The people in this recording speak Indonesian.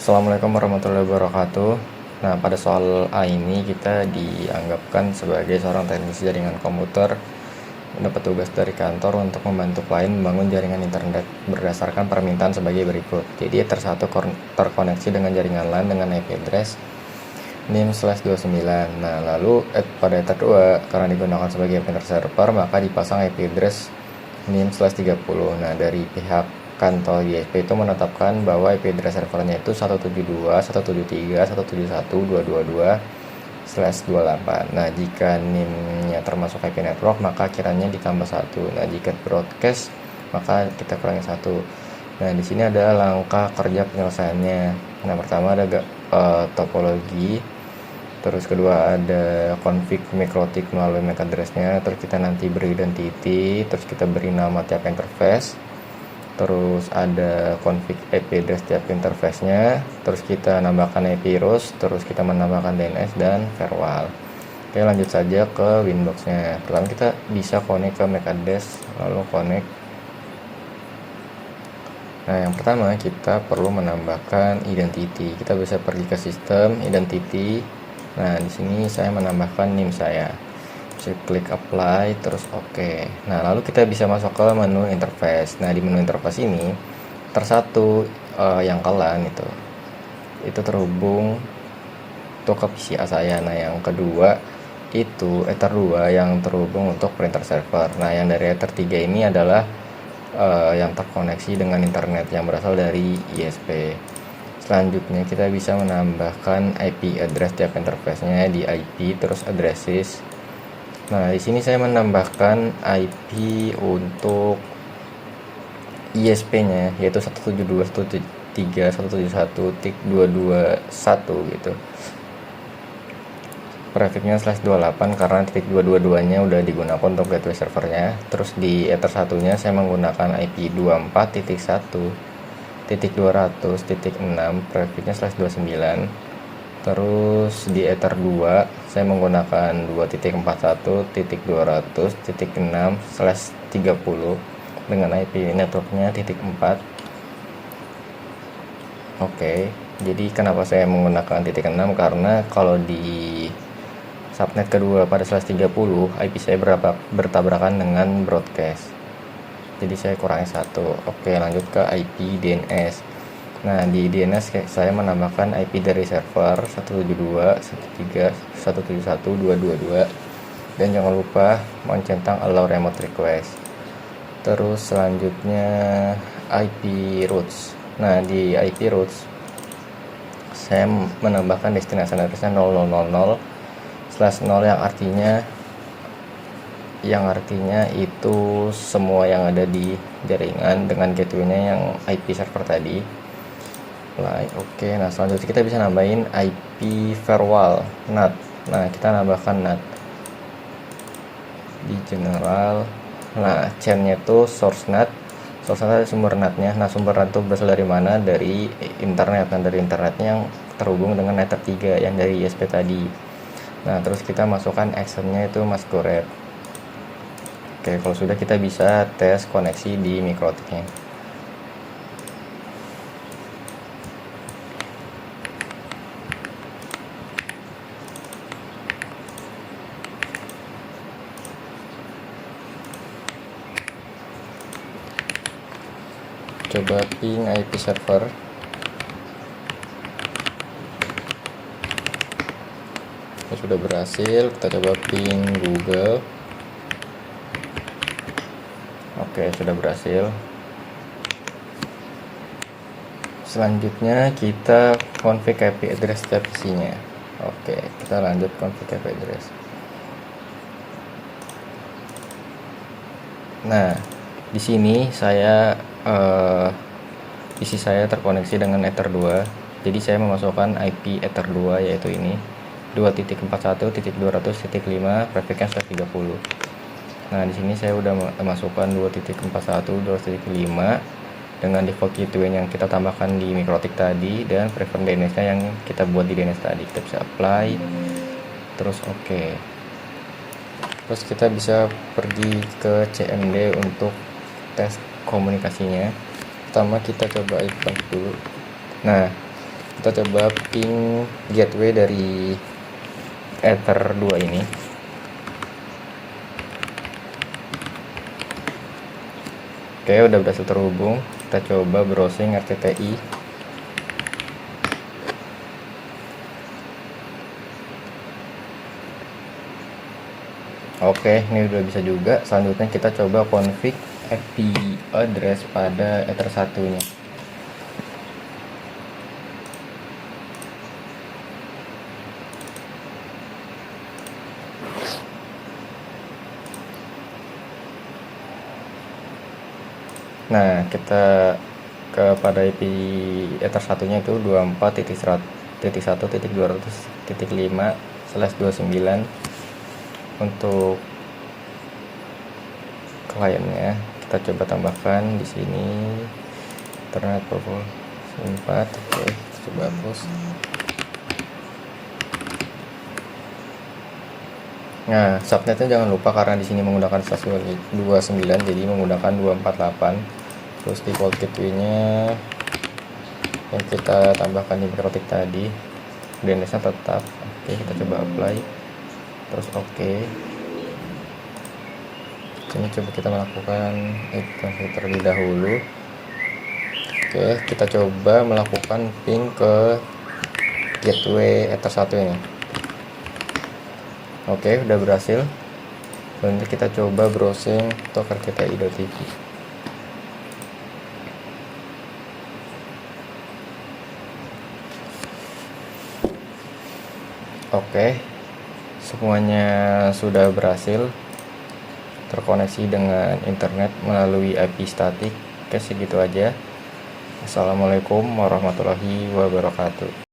Assalamualaikum warahmatullahi wabarakatuh. Nah, pada soal A ini kita dianggapkan sebagai seorang teknisi jaringan komputer mendapat tugas dari kantor untuk membantu klien membangun jaringan internet berdasarkan permintaan sebagai berikut. Jadi Ether 1 terkoneksi dengan jaringan LAN dengan IP address NIM/29. Nah, lalu pada Ether 2 karena digunakan sebagai printer server maka dipasang IP address NIM/30. Nah, dari pihak kantor ISP itu menetapkan bahwa IP address servernya itu 172.173.171.222/28. Nah, jika NIM-nya termasuk IP network maka kiranya ditambah 1. Nah, jika broadcast maka kita kurangi 1. Nah, di sini ada langkah kerja penyelesaiannya. Nah, pertama ada topologi, terus kedua ada config mikrotik melalui MAC address-nya, terus kita nanti beri identity, terus kita beri nama tiap interface, terus ada config IP address tiap interface-nya, terus kita nambahkan IP routes, terus kita menambahkan DNS dan firewall. Oke, lanjut saja ke Winbox-nya. Pertama kita bisa connect ke MAC address, lalu connect. Nah, yang pertama kita perlu menambahkan identity. Kita bisa pergi ke sistem, identity. Nah, di sini saya menambahkan NIM saya. Bisa klik apply, terus oke. Nah, lalu kita bisa masuk ke menu interface. Nah, di menu interface ini tersatu yang LAN itu terhubung untuk ke PCA saya. Nah, yang kedua itu Ether 2 yang terhubung untuk printer server. Nah, yang dari Ether 3 ini adalah yang terkoneksi dengan internet yang berasal dari ISP. Selanjutnya kita bisa menambahkan IP address tiap interface-nya di IP terus addresses. Nah, di sini saya menambahkan IP untuk ISP-nya yaitu 172.173.171.221 gitu. Prefixnya /28 karena titik 222-nya udah digunakan untuk gateway servernya. Terus di Ether 1-nya saya menggunakan IP 24.1.200.6 prefixnya /29. Terus di Ether 2 saya menggunakan 2.41.200.6/30 dengan IP networknya .4. Oke, jadi kenapa saya menggunakan .6? Karena kalau di subnet kedua pada /30 IP saya bertabrakan dengan broadcast, jadi saya kurangi 1. Oke, lanjut ke IP DNS. Nah, di DNS saya menambahkan IP dari server 172.168.171.222 dan jangan lupa mencentang allow remote request. Terus selanjutnya IP routes. Nah, di IP routes saya menambahkan destination address-nya 0000/0 yang artinya itu semua yang ada di jaringan dengan gateway-nya yang IP server tadi. Oke, nah selanjutnya kita bisa nambahin IP firewall NAT. Nah, kita nambahkan NAT di general. Nah, chain-nya itu source NAT. Source NAT ada sumber NAT-nya. Nah, sumber NAT itu berasal dari mana? Dari internet. Nah, dari internetnya yang terhubung dengan Ether 3 yang dari ISP tadi. Nah, terus kita masukkan action-nya itu masquerade. Oke, kalau sudah kita bisa tes koneksi di mikrotiknya. Coba ping IP server. Sudah berhasil. Kita coba ping Google. Oke, sudah berhasil. Selanjutnya kita config IP address setiap isinya. Oke, kita lanjut config IP address. Nah, di sini saya PC saya terkoneksi dengan Ether 2. Jadi saya memasukkan IP Ether 2 yaitu ini 2.41.200.5 prefixnya /30. Nah, di sini saya udah masukkan 2.41.200.5 dengan default gateway yang kita tambahkan di mikrotik tadi dan prefer DNS-nya yang kita buat di DNS tadi. Kita bisa apply, terus oke. Terus kita bisa pergi ke CMD untuk tes komunikasinya. Pertama kita coba iPhone dulu. Nah, Kita coba ping gateway dari Ether 2 ini. Oke, udah berhasil terhubung. Kita coba browsing RTTI. Oke, ini udah bisa juga. Selanjutnya kita coba config IP address pada Ether 1-nya. Nah, kita kepada IP Ether 1-nya itu 24.1.200.5/29. Untuk kliennya kita coba tambahkan di sini internet purple 4. Oke, coba hapus. Nah, subnetnya jangan lupa karena di sini menggunakan 129, jadi menggunakan 248. Terus default gateway-nya yang kita tambahkan di mikrotik tadi, DNS-nya tetap. Oke, kita coba apply. Terus oke. Ini coba kita melakukan itu terlebih dahulu. Oke, kita coba melakukan ping ke gateway Ether 1 ini. Oke, udah berhasil. Selanjutnya kita coba browsing untuk RTTI.tv. Oke, semuanya sudah berhasil terkoneksi dengan internet melalui IP statik. Oke, segitu aja. Assalamualaikum warahmatullahi wabarakatuh.